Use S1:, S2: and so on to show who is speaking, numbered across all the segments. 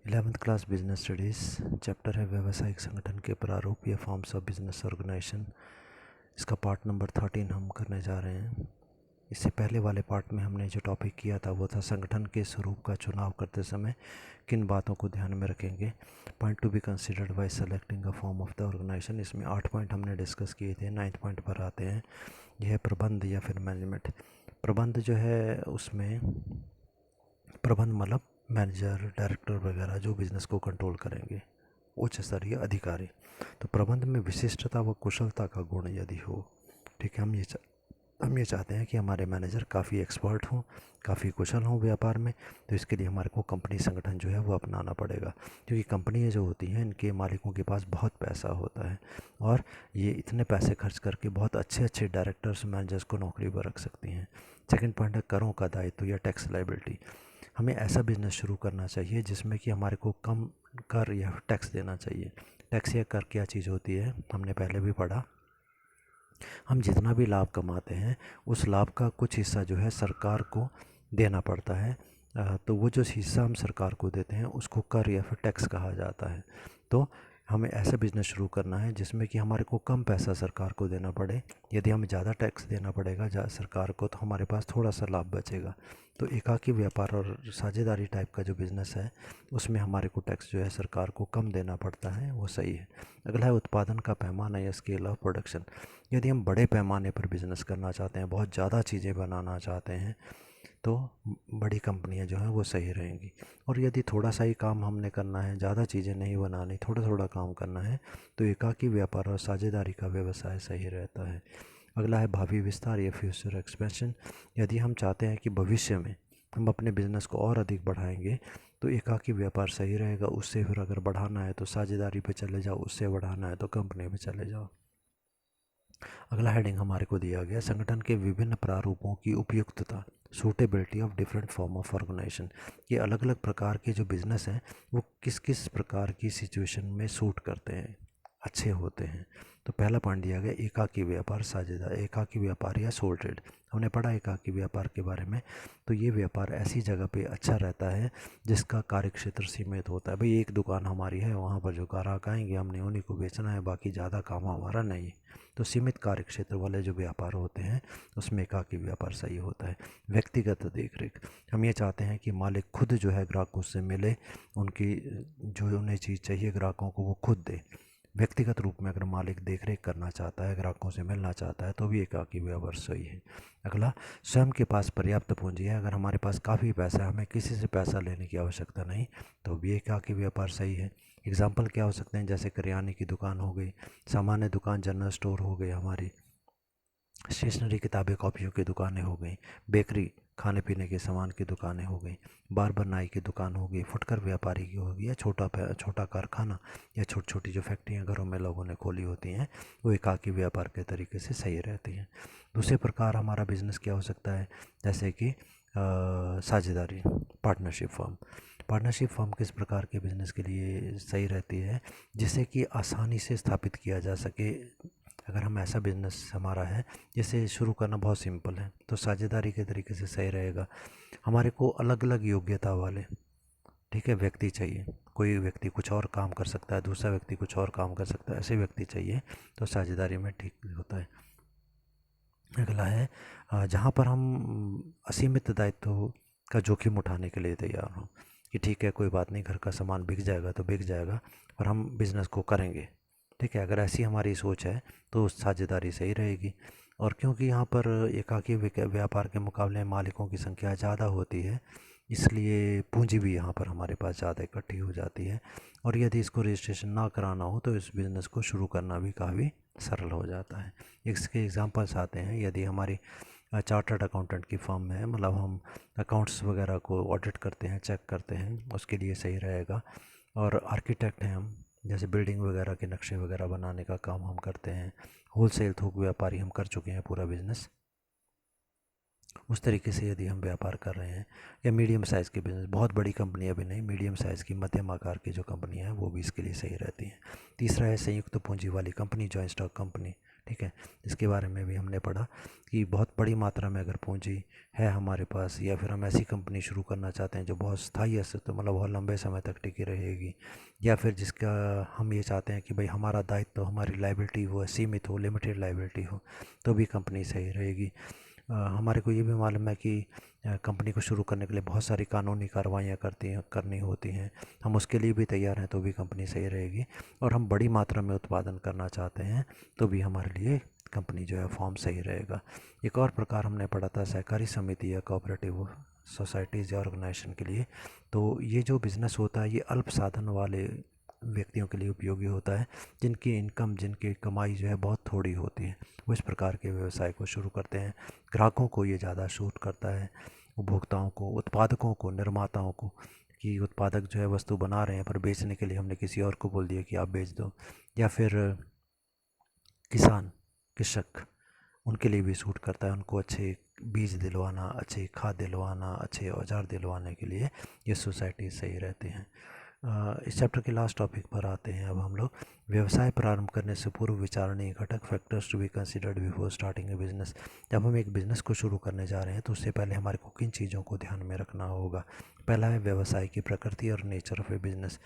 S1: 11th class business studies chapter है व्यावसायिक संगठन के प्रारूप या फॉर्म्स ऑफ बिजनेस ऑर्गेनाइजेशन। इसका पार्ट नंबर 13 हम करने जा रहे हैं। इससे पहले वाले पार्ट में हमने जो टॉपिक किया था वो था संगठन के स्वरूप का चुनाव करते समय किन बातों को ध्यान में रखेंगे। Point to be considered by selecting a form of the organisation. इसमें 8 पॉइंट हमने डिस्कस किए थे। 9th पॉइंट पर आते हैं। यह है प्रबंध या फिर मैनेजमेंट। प्रबंध जो है उसमें प्रबंध मतलब मैनेजर, डायरेक्टर वगैरह जो बिज़नेस को कंट्रोल करेंगे, उच्च स्तरीय अधिकारी। तो प्रबंध में विशिष्टता व कुशलता का गुण यदि हो, ठीक है, हम ये चाहते हैं कि हमारे मैनेजर काफ़ी एक्सपर्ट हों, काफ़ी कुशल हों व्यापार में। तो इसके लिए हमारे को कंपनी संगठन जो है वो अपनाना पड़ेगा, क्योंकि कंपनियाँ जो होती हैं इनके मालिकों के पास बहुत पैसा होता है और ये इतने पैसे खर्च करके बहुत अच्छे अच्छे डायरेक्टर्स, मैनेजर्स को नौकरी पर रख सकती हैं। सेकंड पॉइंट है करों का दायित्व या टैक्स लाइबिलिटी। हमें ऐसा बिज़नेस शुरू करना चाहिए जिसमें कि हमारे को कम कर या टैक्स देना चाहिए। टैक्स या कर क्या चीज़ होती है, हमने पहले भी पढ़ा। हम जितना भी लाभ कमाते हैं उस लाभ का कुछ हिस्सा जो है सरकार को देना पड़ता है। तो वो जो हिस्सा हम सरकार को देते हैं उसको कर या फिर टैक्स कहा जाता है। तो हमें ऐसा बिज़नेस शुरू करना है जिसमें कि हमारे को कम पैसा सरकार को देना पड़े। यदि हमें ज़्यादा टैक्स देना पड़ेगा सरकार को, तो हमारे पास थोड़ा सा लाभ बचेगा। तो एकाकी व्यापार और साझेदारी टाइप का जो बिज़नेस है उसमें हमारे को टैक्स जो है सरकार को कम देना पड़ता है, वो सही है। अगला है उत्पादन का पैमाना या स्केल ऑफ प्रोडक्शन। यदि हम बड़े पैमाने पर बिज़नेस करना चाहते हैं, बहुत ज़्यादा चीज़ें बनाना चाहते हैं, तो बड़ी कंपनियां जो हैं वो सही रहेंगी। और यदि थोड़ा सा ही काम हमने करना है, ज़्यादा चीज़ें नहीं बनानी, थोड़ा थोड़ा काम करना है, तो एकाकी व्यापार और साझेदारी का व्यवसाय सही रहता है। अगला है भावी विस्तार या फ्यूचर एक्सपेंशन। यदि हम चाहते हैं कि भविष्य में हम अपने बिज़नेस को और अधिक बढ़ाएंगे, तो एकाकी व्यापार सही रहेगा। उससे फिर अगर बढ़ाना है तो साझेदारी पे चले जाओ, उससे बढ़ाना है तो कंपनी पे चले जाओ। अगला हेडिंग हमारे को दिया गया संगठन के विभिन्न प्रारूपों की उपयुक्तता, suitability of different form of organisation. ये अलग अलग प्रकार के जो बिज़नेस हैं वो किस किस प्रकार की सिचुएशन में सूट करते हैं, अच्छे होते हैं। तो पहला पॉइंट दिया गया एकाकी व्यापार, साझेदार, एकाकी व्यापार या सोल ट्रेड। हमने पढ़ा एकाकी व्यापार के बारे में। तो ये व्यापार ऐसी जगह पे अच्छा रहता है जिसका कार्यक्षेत्र सीमित होता है। भाई एक दुकान हमारी है, वहाँ पर जो ग्राहक आएंगे हमने उन्हीं को बेचना है, बाकी ज़्यादा काम हमारा नहीं है। तो सीमित कार्य क्षेत्र वाले जो व्यापार होते हैं उसमें एकाकी व्यापार सही होता है। व्यक्तिगत देखरेख। हम ये चाहते हैं कि मालिक खुद जो है ग्राहकों से मिले, उनकी जो उन्हें चीज़ चाहिए ग्राहकों को वो खुद दे। व्यक्तिगत रूप में अगर मालिक देखरेख करना चाहता है, ग्राहकों से मिलना चाहता है, तो भी एकाकी व्यापार सही है। अगला, स्वयं के पास पर्याप्त पूंजी है। अगर हमारे पास काफ़ी पैसा है, हमें किसी से पैसा लेने की आवश्यकता नहीं, तो भी एकाकी व्यापार सही है। एग्जाम्पल क्या हो सकते हैं, जैसे करियाने की दुकान हो गई, सामान्य दुकान, जनरल स्टोर हो गई हमारी, स्टेशनरी, किताबें, कॉपियों की दुकानें हो गई, बेकरी, खाने पीने के सामान की दुकानें हो गई, बार्बर, नाई की दुकान हो गई, फुटकर व्यापारी की हो गई, या छोटा कारखाना या छोटी छोटी जो फैक्ट्रियाँ घरों में लोगों ने खोली होती हैं, वो एकाकी व्यापार के तरीके से सही रहती हैं। दूसरे प्रकार हमारा बिजनेस क्या हो सकता है, जैसे कि साझेदारी, पार्टनरशिप फर्म। पार्टनरशिप फर्म किस प्रकार के बिज़नेस के लिए सही रहती है, जिसे कि आसानी से स्थापित किया जा सके। अगर हम ऐसा बिज़नेस हमारा है जिसे शुरू करना बहुत सिंपल है, तो साझेदारी के तरीके से सही रहेगा। हमारे को अलग अलग योग्यता वाले, ठीक है, व्यक्ति चाहिए। कोई व्यक्ति कुछ और काम कर सकता है, दूसरा व्यक्ति कुछ और काम कर सकता है, ऐसे व्यक्ति चाहिए, तो साझेदारी में ठीक होता है। अगला है जहाँ पर हम असीमित दायित्व का जोखिम उठाने के लिए तैयार हों, कि ठीक है कोई बात नहीं, घर का सामान बिक जाएगा तो बिक जाएगा, और हम बिज़नेस को करेंगे। ठीक है, अगर ऐसी हमारी सोच है तो साझेदारी सही रहेगी। और क्योंकि यहाँ पर एकाकी व्यापार के मुकाबले मालिकों की संख्या ज़्यादा होती है, इसलिए पूंजी भी यहाँ पर हमारे पास ज़्यादा इकट्ठी हो जाती है। और यदि इसको रजिस्ट्रेशन ना कराना हो तो इस बिज़नेस को शुरू करना भी काफ़ी सरल हो जाता है। इसके एग्जांपल्स आते हैं, यदि हमारी चार्टर्ड अकाउंटेंट की फर्म है, मतलब हम अकाउंट्स वगैरह को ऑडिट करते हैं, चेक करते हैं, उसके लिए सही रहेगा। और आर्किटेक्ट हैं हम, जैसे बिल्डिंग वगैरह के नक्शे वगैरह बनाने का काम हम करते हैं। होलसेल थोक व्यापारी हम कर चुके हैं पूरा बिज़नेस, उस तरीके से यदि हम व्यापार कर रहे हैं। या मीडियम साइज़ के बिज़नेस, बहुत बड़ी कंपनियां भी नहीं, मीडियम साइज़ की मध्यम आकार की जो कंपनियां हैं वो भी इसके लिए सही रहती हैं। तीसरा है संयुक्त पूंजी वाली कंपनी, जॉइंट स्टॉक कंपनी। ठीक है। इसके बारे में भी हमने पढ़ा कि बहुत बड़ी मात्रा में अगर पूंजी है हमारे पास, या फिर हम ऐसी कंपनी शुरू करना चाहते हैं जो बहुत स्थायी अस्तित्व मतलब बहुत लंबे समय तक टिकी रहेगी, या फिर जिसका हम ये चाहते हैं कि भाई हमारा दायित्व, हमारी लाइबिलिटी वो सीमित हो, लिमिटेड लाइबिलिटी हो, तो भी कंपनी सही रहेगी। हमारे को ये भी मालूम है कि कंपनी को शुरू करने के लिए बहुत सारी कानूनी कार्रवाइयाँ करनी होती हैं, हम उसके लिए भी तैयार हैं तो भी कंपनी सही रहेगी। और हम बड़ी मात्रा में उत्पादन करना चाहते हैं तो भी हमारे लिए कंपनी जो है फॉर्म सही रहेगा। एक और प्रकार हमने पढ़ा था सहकारी समिति या कोऑपरेटिव सोसाइटीज़ या ऑर्गेनाइजेशन के लिए। तो ये जो बिज़नेस होता है ये अल्प साधन वाले व्यक्तियों के लिए उपयोगी होता है, जिनकी इनकम, जिनकी कमाई जो है बहुत थोड़ी होती है, वो इस प्रकार के व्यवसाय को शुरू करते हैं। ग्राहकों को ये ज़्यादा सूट करता है, उपभोक्ताओं को, उत्पादकों को, निर्माताओं को, कि उत्पादक जो है वस्तु बना रहे हैं पर बेचने के लिए हमने किसी और को बोल दिया कि आप बेच दो, या फिर किसान, कृषक, उनके लिए भी सूट करता है। उनको अच्छे बीज दिलवाना, अच्छे खाद दिलवाना, अच्छे औजार दिलवाने के लिए ये सोसाइटी सही रहती हैं। इस चैप्टर के लास्ट टॉपिक पर आते हैं अब हम लोग। व्यवसाय प्रारंभ करने से पूर्व विचारणीय घटक, factors to be considered before starting a business. जब हम एक बिज़नेस को शुरू करने जा रहे हैं तो उससे पहले हमारे को किन चीज़ों को ध्यान में रखना होगा। पहला है व्यवसाय की प्रकृति और nature of a business.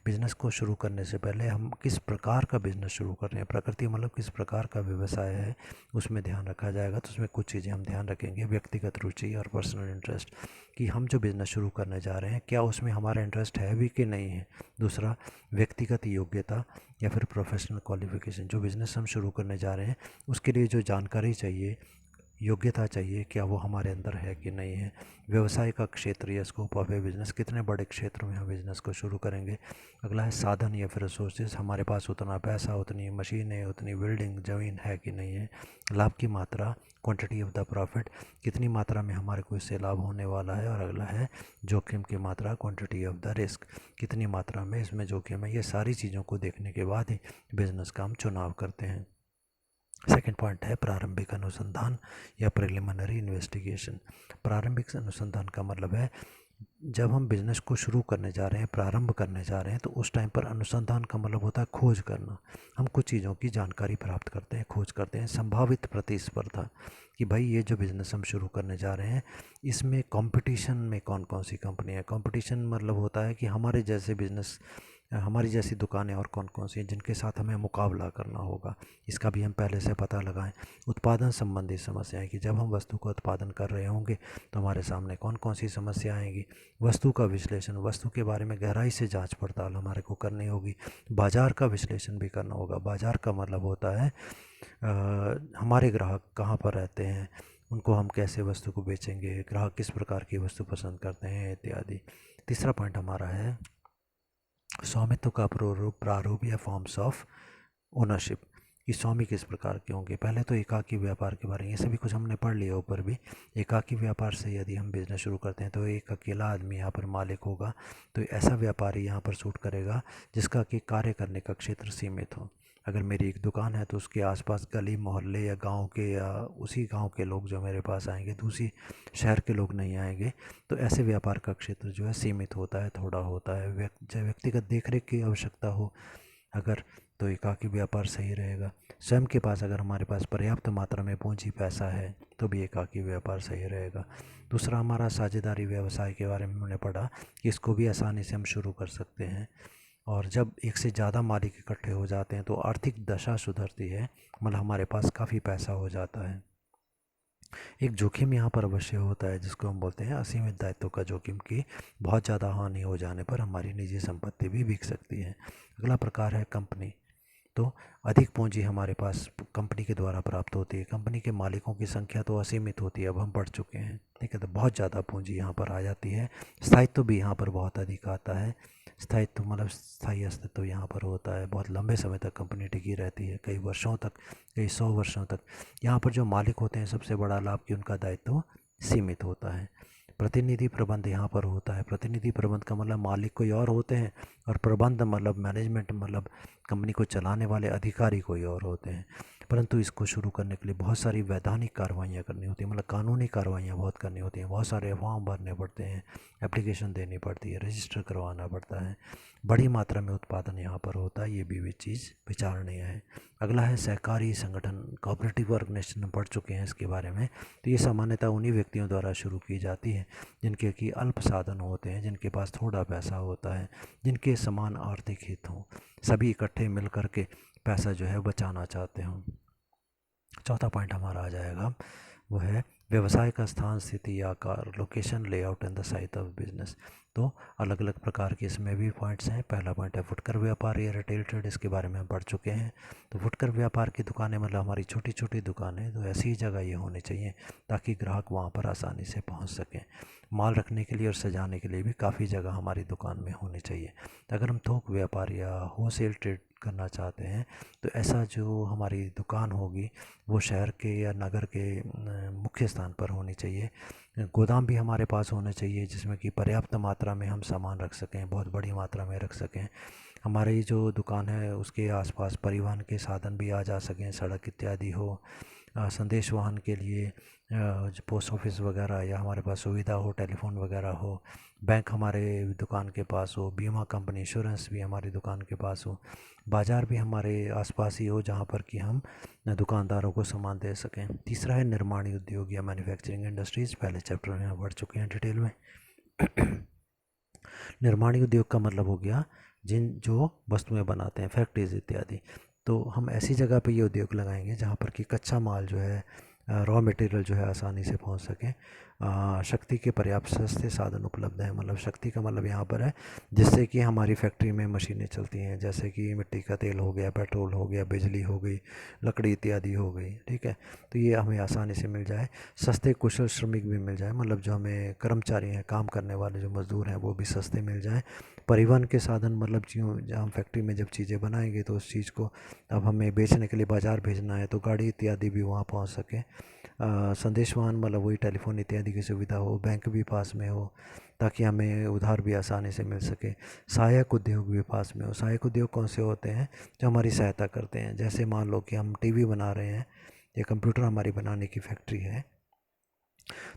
S1: Business को शुरू करने से पहले हम किस प्रकार का बिज़नेस शुरू कर रहे हैं, प्रकृति मतलब किस प्रकार का व्यवसाय है, उसमें ध्यान रखा जाएगा। तो उसमें कुछ चीज़ें हम ध्यान रखेंगे, व्यक्तिगत रुचि और पर्सनल इंटरेस्ट, कि हम जो बिज़नेस शुरू करने जा रहे हैं क्या उसमें हमारा इंटरेस्ट है भी कि नहीं है। दूसरा, व्यक्तिगत योग्यता या फिर प्रोफेशनल क्वालिफिकेशन, जो बिज़नेस हम शुरू करने जा रहे हैं उसके लिए जो जानकारी चाहिए, योग्यता चाहिए, क्या वो हमारे अंदर है कि नहीं है। व्यवसाय का क्षेत्र या स्कोप ऑफ ए बिज़नेस, कितने बड़े क्षेत्र में हम बिज़नेस को शुरू करेंगे। अगला है साधन या फिर रिसोर्सेज, हमारे पास उतना पैसा, उतनी मशीनें, उतनी बिल्डिंग, ज़मीन है कि नहीं है। लाभ की मात्रा, क्वांटिटी ऑफ द प्रॉफिट, कितनी मात्रा में हमारे को इससे लाभ होने वाला है। और अगला है जोखिम की मात्रा, क्वांटिटी ऑफ द रिस्क, कितनी मात्रा में इसमें जोखिम है। ये सारी चीज़ों को देखने के बाद ही बिज़नेस का हम चुनाव करते हैं। सेकेंड पॉइंट है प्रारंभिक अनुसंधान या प्रिलिमिनरी इन्वेस्टिगेशन। प्रारंभिक अनुसंधान का मतलब है जब हम बिज़नेस को शुरू करने जा रहे हैं, प्रारंभ करने जा रहे हैं, तो उस टाइम पर अनुसंधान का मतलब होता है खोज करना। हम कुछ चीज़ों की जानकारी प्राप्त करते हैं, खोज करते हैं। संभावित प्रतिस्पर्धा, कि भाई ये जो बिज़नेस हम शुरू करने जा रहे हैं इसमें कंपटीशन में कौन कौन सी कंपनी है। कंपटीशन मतलब होता है कि हमारे जैसे बिज़नेस, हमारी जैसी दुकानें और कौन कौन सी हैं जिनके साथ हमें मुकाबला करना होगा, इसका भी हम पहले से पता लगाएं। उत्पादन संबंधी समस्याएं, कि जब हम वस्तु का उत्पादन कर रहे होंगे तो हमारे सामने कौन कौन सी समस्या आएंगी। वस्तु का विश्लेषण, वस्तु के बारे में गहराई से जांच पड़ताल हमारे को करनी होगी। बाज़ार का विश्लेषण भी करना होगा। बाज़ार का मतलब होता है हमारे ग्राहक कहाँ पर रहते हैं, उनको हम कैसे वस्तु को बेचेंगे, ग्राहक किस प्रकार की वस्तु पसंद करते हैं इत्यादि। तीसरा पॉइंट हमारा है स्वामित्व का प्रारूप या फॉर्म्स ऑफ ओनरशिप, कि स्वामी किस प्रकार के होंगे। पहले तो एकाकी व्यापार के बारे में ये सभी कुछ हमने पढ़ लिया ऊपर भी। एकाकी व्यापार से यदि हम बिज़नेस शुरू करते हैं तो एक अकेला आदमी यहाँ पर मालिक होगा, तो ऐसा व्यापारी यहाँ पर सूट करेगा जिसका कि कार्य करने का क्षेत्र सीमित हो। अगर मेरी एक दुकान है तो उसके आसपास गली मोहल्ले या गांव के या उसी गांव के लोग जो मेरे पास आएंगे, दूसरी शहर के लोग नहीं आएंगे। तो ऐसे व्यापार का क्षेत्र जो है सीमित होता है, थोड़ा होता है। व्यक्तिगत देखरेख की आवश्यकता हो अगर, तो एकाकी व्यापार सही रहेगा। स्वयं के पास अगर हमारे पास पर्याप्त मात्रा में पूंजी पैसा है तो भी एकाकी व्यापार सही रहेगा। दूसरा हमारा साझेदारी व्यवसाय के बारे में हमने पढ़ा कि इसको भी आसानी से हम शुरू कर सकते हैं। और जब एक से ज़्यादा मालिक इकट्ठे हो जाते हैं तो आर्थिक दशा सुधरती है, मतलब हमारे पास काफ़ी पैसा हो जाता है। एक जोखिम यहाँ पर अवश्य होता है जिसको हम बोलते हैं असीमित दायित्व का जोखिम, कि बहुत ज़्यादा हानि हो जाने पर हमारी निजी संपत्ति भी बिक सकती है। अगला प्रकार है कंपनी। तो अधिक पूंजी हमारे पास कंपनी के द्वारा प्राप्त होती है। कंपनी के मालिकों की संख्या तो असीमित होती है, अब हम बढ़ चुके हैं, ठीक है। तो बहुत ज़्यादा पूंजी यहाँ पर आ जाती है। स्थायित्व भी यहाँ पर बहुत अधिक आता है। स्थायित्व मतलब स्थायी अस्तित्व यहाँ पर होता है, बहुत लंबे समय तक कंपनी टिकी रहती है, कई वर्षों तक, कई 100 वर्षों तक। यहाँ पर जो मालिक होते हैं सबसे बड़ा लाभ कि उनका दायित्व सीमित होता है। प्रतिनिधि प्रबंध यहाँ पर होता है। प्रतिनिधि प्रबंध का मतलब मालिक कोई और होते हैं, और प्रबंध मतलब मैनेजमेंट मतलब कंपनी को चलाने वाले अधिकारी कोई और होते हैं। परंतु इसको शुरू करने के लिए बहुत सारी वैधानिक कार्रवाइयाँ करनी होती हैं, मतलब कानूनी कार्रवाइयाँ बहुत करनी होती हैं, बहुत सारे फॉर्म भरने पड़ते हैं, एप्लीकेशन देनी पड़ती है, रजिस्टर करवाना पड़ता है, बड़ी मात्रा में उत्पादन यहाँ पर होता है, ये भी चीज़ विचारणीय है। अगला है सहकारी संगठन, कोऑपरेटिव ऑर्गेनाइजेशन, पढ़ चुके हैं इसके बारे में। तो ये सामान्यतः उन्हीं व्यक्तियों द्वारा शुरू की जाती है जिनके कि अल्प साधन होते हैं, जिनके पास थोड़ा पैसा होता है, जिनके समान आर्थिक हित हों, सभी इकट्ठे मिल कर के पैसा जो है बचाना चाहते हों। चौथा पॉइंट हमारा आ जाएगा, वो है व्यवसाय का स्थान, स्थिति या आकार, location, layout and the size of business. तो अलग अलग प्रकार के इसमें भी पॉइंट्स हैं। पहला पॉइंट है फुटकर व्यापार या रिटेल ट्रेड, इसके बारे में हम पढ़ चुके हैं। तो फुटकर व्यापार की दुकानें मतलब हमारी छोटी छोटी दुकानें, तो ऐसी ही जगह ये होनी चाहिए ताकि ग्राहक वहाँ पर आसानी से पहुँच सकें। माल रखने के लिए और सजाने के लिए भी काफ़ी जगह हमारी दुकान में होनी चाहिए। तो अगर हम थोक व्यापार या होलसेल ट्रेड करना चाहते हैं तो ऐसा जो हमारी दुकान होगी वो शहर के या नगर के मुख्य स्थान पर होनी चाहिए। गोदाम भी हमारे पास होने चाहिए जिसमें कि पर्याप्त मात्रा में हम सामान रख सकें, बहुत बड़ी मात्रा में रख सकें। हमारी जो दुकान है उसके आसपास परिवहन के साधन भी आ जा सकें, सड़क इत्यादि हो, संदेश वाहन के लिए जो पोस्ट ऑफिस वगैरह या हमारे पास सुविधा हो, टेलीफोन वगैरह हो, बैंक हमारे दुकान के पास हो, बीमा कंपनी, इंश्योरेंस भी हमारी दुकान के पास हो, बाज़ार भी हमारे आसपास ही हो जहाँ पर कि हम दुकानदारों को सामान दे सकें। तीसरा है निर्माणी उद्योग या मैन्युफैक्चरिंग इंडस्ट्रीज़, पहले चैप्टर में हम पढ़ चुके हैं डिटेल में। निर्माणी उद्योग का मतलब हो गया जो वस्तुएं बनाते हैं, फैक्ट्रीज इत्यादि। तो हम ऐसी जगह पे ये उद्योग लगाएंगे जहाँ पर कि कच्चा माल जो है, रॉ मटेरियल जो है आसानी से पहुँच सके, शक्ति के पर्याप्त सस्ते साधन उपलब्ध हैं। मतलब शक्ति का मतलब यहाँ पर है जिससे कि हमारी फैक्ट्री में मशीनें चलती हैं, जैसे कि मिट्टी का तेल हो गया, पेट्रोल हो गया, बिजली हो गई, लकड़ी इत्यादि हो गई, ठीक है। तो ये हमें आसानी से मिल जाए, सस्ते कुशल श्रमिक भी मिल जाए, मतलब जो हमें कर्मचारी हैं, काम करने वाले जो मज़दूर हैं वो भी सस्ते मिल जाएँ। परिवहन के साधन मतलब जो हम फैक्ट्री में जब चीज़ें बनाएंगे तो उस चीज़ को अब हमें बेचने के लिए बाज़ार भेजना है तो गाड़ी इत्यादि भी वहाँ पहुँच सके। संदेश वाहन मतलब वही टेलीफोन इत्यादि की सुविधा हो, बैंक भी पास में हो ताकि हमें उधार भी आसानी से मिल सके। सहायक उद्योग भी पास में हो। सहायक उद्योग कौन से होते हैं? जो हमारी सहायता करते हैं। जैसे मान लो कि हम टीवी बना रहे हैं या कंप्यूटर हमारी बनाने की फैक्ट्री है,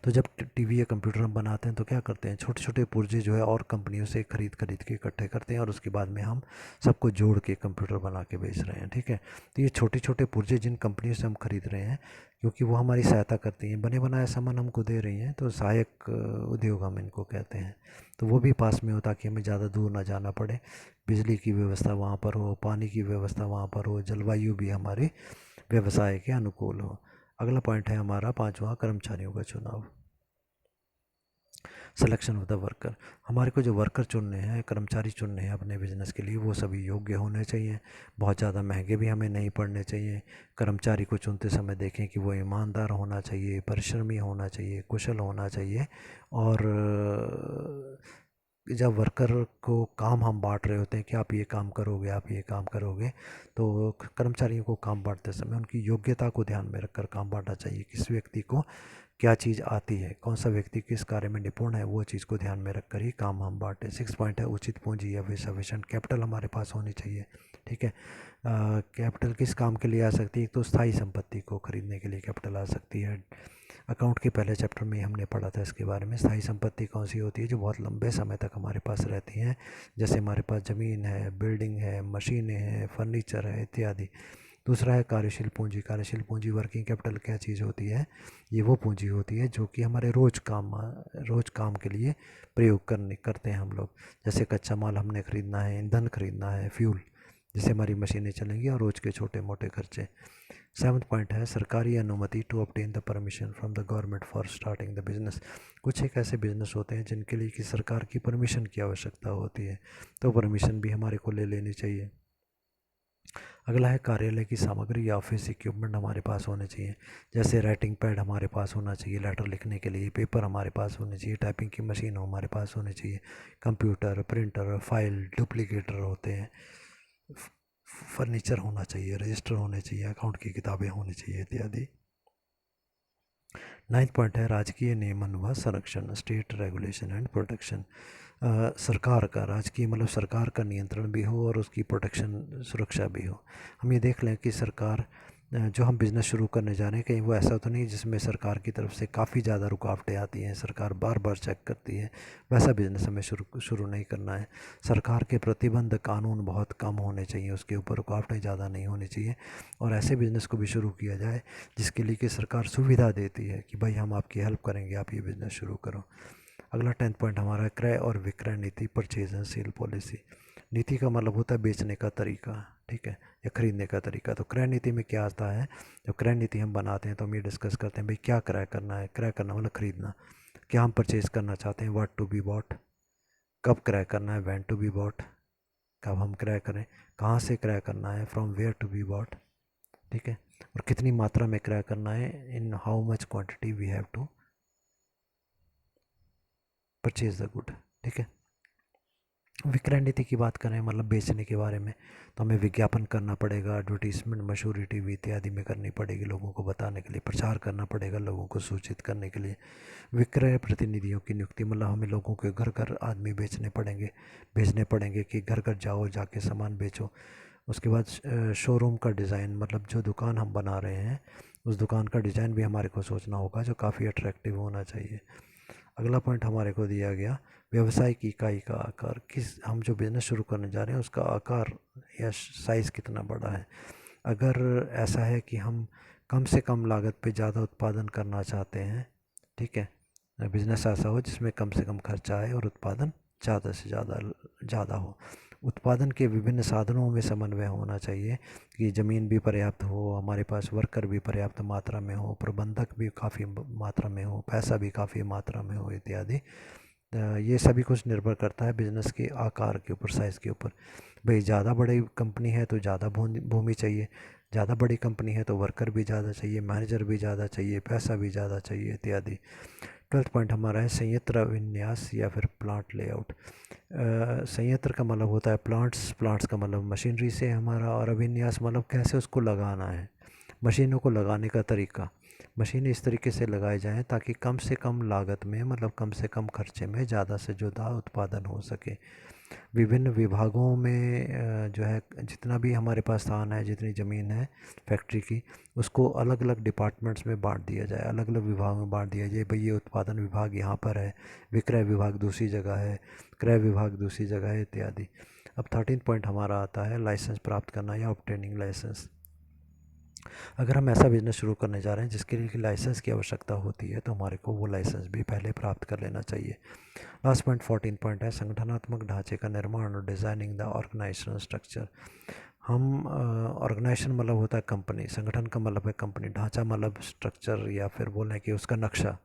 S1: तो जब टीवी या कंप्यूटर हम बनाते हैं तो क्या करते हैं, छोटे छोटे पुर्जे जो है और कंपनियों से खरीद के इकट्ठे करते हैं और उसके बाद में हम सबको जोड़ के कंप्यूटर बना के बेच रहे हैं, ठीक है। तो ये छोटे छोटे पुर्जे जिन कंपनियों से हम खरीद रहे हैं क्योंकि वो हमारी सहायता करती हैं, बने बनाए सामान हमको दे रही हैं, तो सहायक उद्योग हम इनको कहते हैं। तो वो भी पास में हो ताकि हमें ज़्यादा दूर ना जाना पड़े, बिजली की व्यवस्था वहाँ पर हो, पानी की व्यवस्था वहाँ पर हो, जलवायु भी हमारे व्यवसाय के अनुकूल हो। अगला पॉइंट है हमारा पांचवा, कर्मचारियों का चुनाव, सिलेक्शन ऑफ द वर्कर। हमारे को जो वर्कर चुनने हैं, कर्मचारी चुनने हैं अपने बिजनेस के लिए, वो सभी योग्य होने चाहिए, बहुत ज़्यादा महंगे भी हमें नहीं पड़ने चाहिए। कर्मचारी को चुनते समय देखें कि वो ईमानदार होना चाहिए, परिश्रमी होना चाहिए, कुशल होना चाहिए। और जब वर्कर को काम हम बांट रहे होते हैं कि आप ये काम करोगे, आप ये काम करोगे, तो कर्मचारियों को काम बांटते समय उनकी योग्यता को ध्यान में रखकर काम बांटना चाहिए। किस व्यक्ति को क्या चीज़ आती है, कौन सा व्यक्ति किस कार्य में निपुण है, वो चीज़ को ध्यान में रख कर ही काम हम बांटें। 6 पॉइंट है उचित पूंजी या सफिशेंट कैपिटल हमारे पास होनी चाहिए, ठीक है। कैपिटल किस काम के लिए आ सकती है? एक तो स्थायी संपत्ति को खरीदने के लिए कैपिटल आ सकती है। अकाउंट के पहले चैप्टर में हमने पढ़ा था इसके बारे में। स्थायी संपत्ति कौन सी होती है? जो बहुत लंबे समय तक हमारे पास रहती हैं, जैसे हमारे पास ज़मीन है, बिल्डिंग है, मशीनें हैं, फर्नीचर है इत्यादि। दूसरा है कार्यशील पूंजी। कार्यशील पूंजी, वर्किंग कैपिटल क्या चीज़ होती है? ये वो पूंजी होती है जो कि हमारे रोज़ काम के लिए प्रयोग करते हैं हम लोग। जैसे कच्चा माल हमने ख़रीदना है, ईंधन खरीदना है, फ्यूल, जिससे हमारी मशीनें चलेंगी, और रोज़ के छोटे मोटे खर्चे। 7th पॉइंट है सरकारी अनुमति, to obtain the permission from the government for starting the business. कुछ एक ऐसे बिज़नेस होते हैं जिनके लिए कि सरकार की परमिशन की आवश्यकता होती है, तो परमिशन भी हमारे को ले लेनी चाहिए। अगला है कार्यालय की सामग्री या ऑफिस इक्विपमेंट हमारे पास होने चाहिए। जैसे राइटिंग पैड हमारे पास होना चाहिए लेटर लिखने के लिए, पेपर हमारे पास होने चाहिए, टाइपिंग की मशीन हमारे पास होनी चाहिए, कंप्यूटर, प्रिंटर, फाइल, डुप्लीकेटर होते हैं, फर्नीचर होना चाहिए, रजिस्टर होने चाहिए, अकाउंट की किताबें होनी चाहिए इत्यादि। 9th पॉइंट है राजकीय नियमन व संरक्षण, स्टेट रेगुलेशन एंड प्रोटेक्शन। सरकार का, राजकीय मतलब सरकार का नियंत्रण भी हो और उसकी प्रोटेक्शन, सुरक्षा भी हो। हम ये देख लें कि सरकार जो हम बिज़नेस शुरू करने जा रहे हैं कहीं वो ऐसा तो नहीं जिसमें सरकार की तरफ से काफ़ी ज़्यादा रुकावटें आती हैं, सरकार बार बार चेक करती है, वैसा बिज़नेस हमें शुरू नहीं करना है। सरकार के प्रतिबंध कानून बहुत कम होने चाहिए, उसके ऊपर रुकावटें ज़्यादा नहीं होनी चाहिए, और ऐसे बिज़नेस को भी शुरू किया जाए जिसके लिए कि सरकार सुविधा देती है कि भाई हम आपकी हेल्प करेंगे, आप ये बिज़नेस शुरू करो। अगला 10th पॉइंट हमारा है क्रय और विक्रय नीति, परचेज एंड सेल पॉलिसी। नीति का मतलब होता है बेचने का तरीका, ठीक है, या खरीदने का तरीका। तो क्रय नीति में क्या आता है, जब क्रय नीति हम बनाते हैं तो हम ये डिस्कस करते हैं भाई क्या क्रय करना है। क्रय करना मतलब खरीदना। क्या हम परचेज करना चाहते हैं, व्हाट टू बी बॉट। कब क्रय करना है, व्हेन टू बी बॉट। कब हम क्रय करें, कहाँ से क्रय करना है, from where to be bought, ठीक है, और कितनी मात्रा में क्रय करना है, in how much quantity we have to purchase the good, ठीक है। विक्रय नीति की बात करें मतलब बेचने के बारे में, तो हमें विज्ञापन करना पड़ेगा, एडवर्टीजमेंट मशहूरी टीवी इत्यादि में करनी पड़ेगी, लोगों को बताने के लिए, प्रचार करना पड़ेगा, लोगों को सूचित करने के लिए। विक्रय प्रतिनिधियों की नियुक्ति मतलब हमें लोगों के घर घर आदमी भेजने पड़ेंगे कि घर घर जाओ, जाके सामान बेचो। उसके बाद शोरूम का डिज़ाइन मतलब जो दुकान हम बना रहे हैं उस दुकान का डिज़ाइन भी हमारे को सोचना होगा जो काफ़ी अट्रैक्टिव होना चाहिए। अगला पॉइंट हमारे को दिया गया व्यवसाय की इकाई का आकार, किस हम जो बिज़नेस शुरू करने जा रहे हैं उसका आकार या साइज़ कितना बड़ा है। अगर ऐसा है कि हम कम से कम लागत पे ज़्यादा उत्पादन करना चाहते हैं, ठीक है, बिज़नेस ऐसा हो जिसमें कम से कम खर्चा आए और उत्पादन ज़्यादा से ज़्यादा हो। उत्पादन के विभिन्न साधनों में समन्वय होना चाहिए कि ज़मीन भी पर्याप्त हो, हमारे पास वर्कर भी पर्याप्त मात्रा में हो, प्रबंधक भी काफ़ी मात्रा में हो, पैसा भी काफ़ी मात्रा में हो इत्यादि। ये सभी कुछ निर्भर करता है बिज़नेस के आकार के ऊपर, साइज़ के ऊपर। भाई ज़्यादा बड़ी कंपनी है तो ज़्यादा भूमि चाहिए, ज़्यादा बड़ी कंपनी है तो वर्कर भी ज़्यादा चाहिए, मैनेजर भी ज़्यादा चाहिए, पैसा भी ज़्यादा चाहिए इत्यादि। 12th पॉइंट हमारा है संयंत्र विन्यास या फिर प्लांट लेआउट। संयंत्र का मतलब होता है प्लांट्स का मतलब मशीनरी से हमारा, और अभिन्यास मतलब कैसे उसको लगाना है, मशीनों को लगाने का तरीका। मशीनें इस तरीके से लगाई जाएं ताकि कम से कम लागत में मतलब कम से कम खर्चे में ज़्यादा से ज़्यादा उत्पादन हो सके। विभिन्न विभागों में जो है जितना भी हमारे पास स्थान है, जितनी ज़मीन है फैक्ट्री की, उसको अलग अलग डिपार्टमेंट्स में बांट दिया जाए, अलग अलग विभागों में बांट दिया जाए। भाई ये उत्पादन विभाग यहाँ पर है, विक्रय विभाग दूसरी जगह है, क्रय विभाग दूसरी जगह है इत्यादि। अब 13th पॉइंट हमारा आता है लाइसेंस प्राप्त करना या ऑब्टेनिंग लाइसेंस। अगर हम ऐसा बिज़नेस शुरू करने जा रहे हैं जिसके लिए लाइसेंस की आवश्यकता होती है तो हमारे को वो लाइसेंस भी पहले प्राप्त कर लेना चाहिए। लास्ट पॉइंट 14 पॉइंट है संगठनात्मक ढांचे का निर्माण और डिज़ाइनिंग द ऑर्गेनाइजेशनल स्ट्रक्चर। हम ऑर्गेनाइजेशन मतलब होता है कंपनी, संगठन का मतलब है कंपनी, ढांचा मतलब स्ट्रक्चर या फिर बोलें कि उसका नक्शा,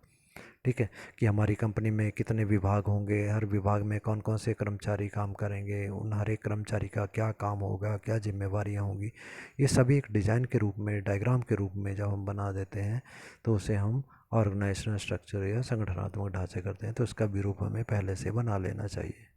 S1: ठीक है, कि हमारी कंपनी में कितने विभाग होंगे, हर विभाग में कौन कौन से कर्मचारी काम करेंगे, उन हर एक कर्मचारी का क्या काम होगा, क्या जिम्मेवारियां होंगी। ये सभी एक डिज़ाइन के रूप में, डायग्राम के रूप में जब हम बना देते हैं तो उसे हम ऑर्गेनाइजेशनल स्ट्रक्चर या संगठनात्मक ढांचे करते हैं। तो इसका भी रूप हमें पहले से बना लेना चाहिए।